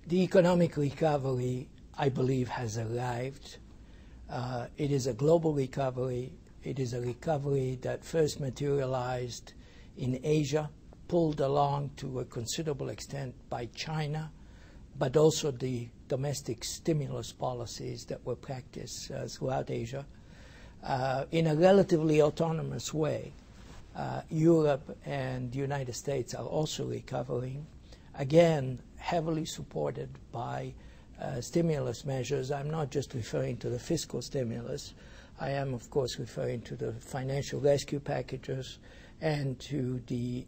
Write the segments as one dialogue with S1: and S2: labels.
S1: The economic recovery, I believe, has arrived. It is a global recovery. It is a recovery that first materialized in Asia, pulled along to a considerable extent by China, but also the domestic stimulus policies that were practiced throughout Asia. In a relatively autonomous way, Europe and the United States are also recovering, again, heavily supported by stimulus measures. I'm not just referring to the fiscal stimulus. I am, of course, referring to the financial rescue packages and to the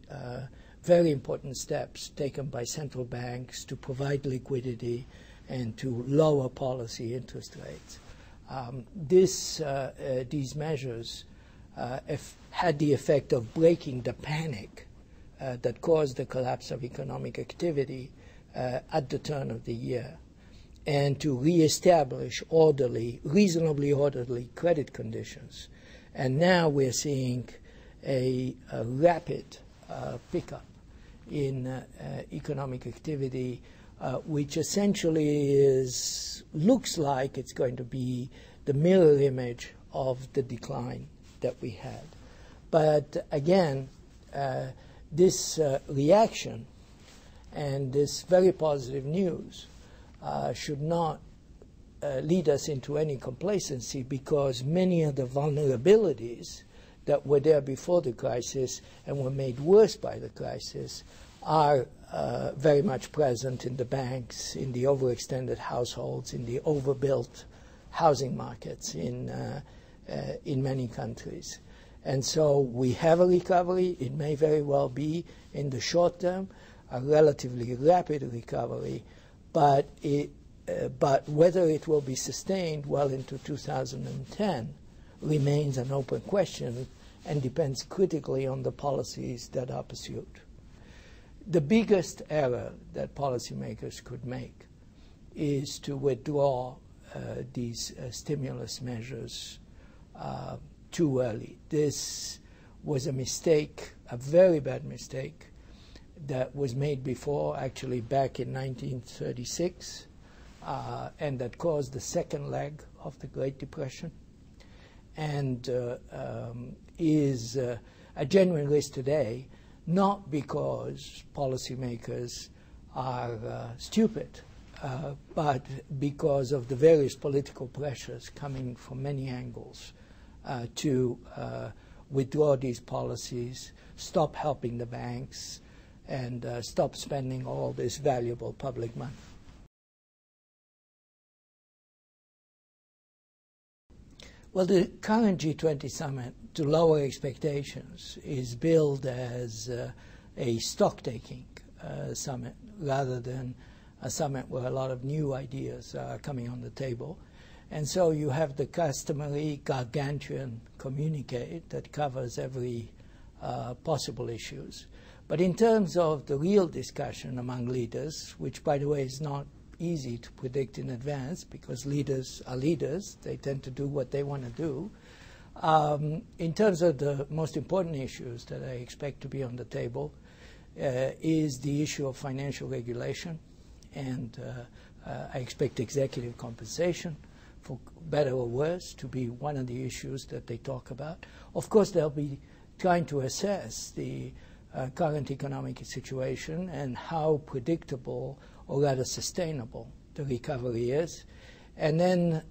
S1: very important steps taken by central banks to provide liquidity and to lower policy interest rates. These measures had the effect of breaking the panic that caused the collapse of economic activity at the turn of the year, and to reestablish reasonably orderly credit conditions. And now we're seeing a rapid pickup in economic activity, which essentially looks like it's going to be the mirror image of the decline that we had. But again, this reaction and this very positive news should not lead us into any complacency, because many of the vulnerabilities that were there before the crisis and were made worse by the crisis are very much present in the banks, in the overextended households, in the overbuilt housing markets in many countries. And so we have a recovery. It may very well be, in the short term, a relatively rapid recovery, but whether it will be sustained well into 2010 remains an open question and depends critically on the policies that are pursued. The biggest error that policymakers could make is to withdraw these stimulus measures too early. This was a mistake, a very bad mistake, that was made before, actually back in 1936, and that caused the second leg of the Great Depression, and is a genuine risk today, not because policymakers are stupid, but because of the various political pressures coming from many angles to withdraw these policies, stop helping the banks, and stop spending all this valuable public money. Well, the current G20 summit, to lower expectations, is billed as a stock-taking summit rather than a summit where a lot of new ideas are coming on the table. And so you have the customary gargantuan communique that covers every possible issues. But in terms of the real discussion among leaders, which, by the way, is not easy to predict in advance because leaders are leaders, they tend to do what they want to do. In terms of the most important issues that I expect to be on the table is the issue of financial regulation, and I expect executive compensation, for better or worse, to be one of the issues that they talk about. Of course, they'll be trying to assess the current economic situation and how predictable or rather sustainable the recovery is. And then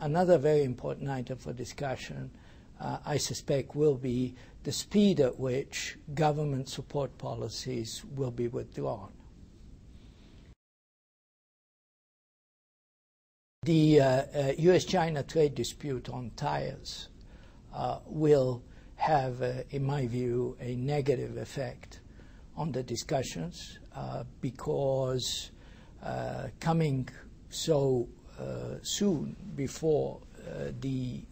S1: another very important item for discussion, I suspect, will be the speed at which government support policies will be withdrawn. The U.S.-China trade dispute on tires will have, in my view, a negative effect on the discussions because coming so soon before the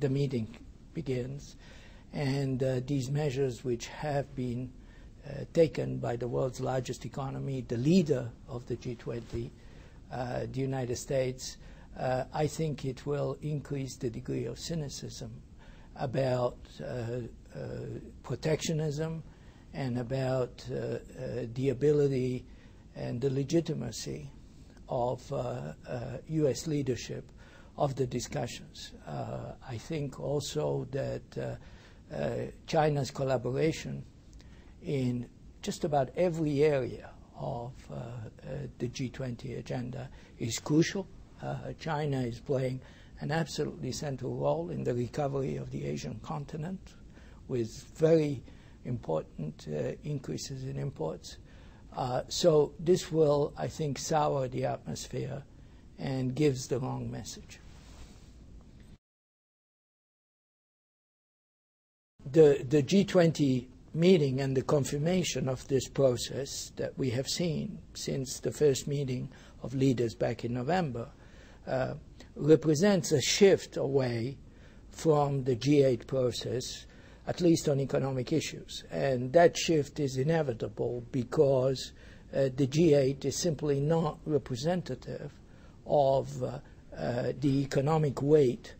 S1: meeting begins, and these measures which have been taken by the world's largest economy, the leader of the G20, the United States, I think it will increase the degree of cynicism about protectionism and about the ability and the legitimacy of U.S. leadership of the discussions. I think also that China's collaboration in just about every area of the G20 agenda is crucial. China is playing an absolutely central role in the recovery of the Asian continent, with very important increases in imports. So this will, I think, sour the atmosphere and gives the wrong message. The G20 meeting and the confirmation of this process that we have seen since the first meeting of leaders back in November represents a shift away from the G8 process, at least on economic issues. And that shift is inevitable because the G8 is simply not representative of the economic weight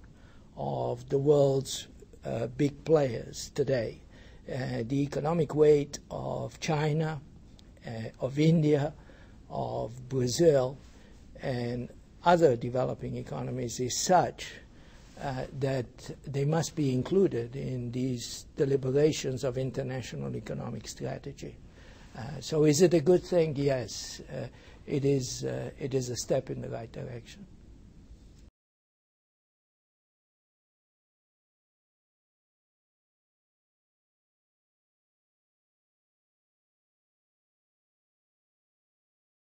S1: of the world's big players today. The economic weight of China, of India, of Brazil, and other developing economies is such that they must be included in these deliberations of international economic strategy. So is it a good thing? Yes. It is a step in the right direction.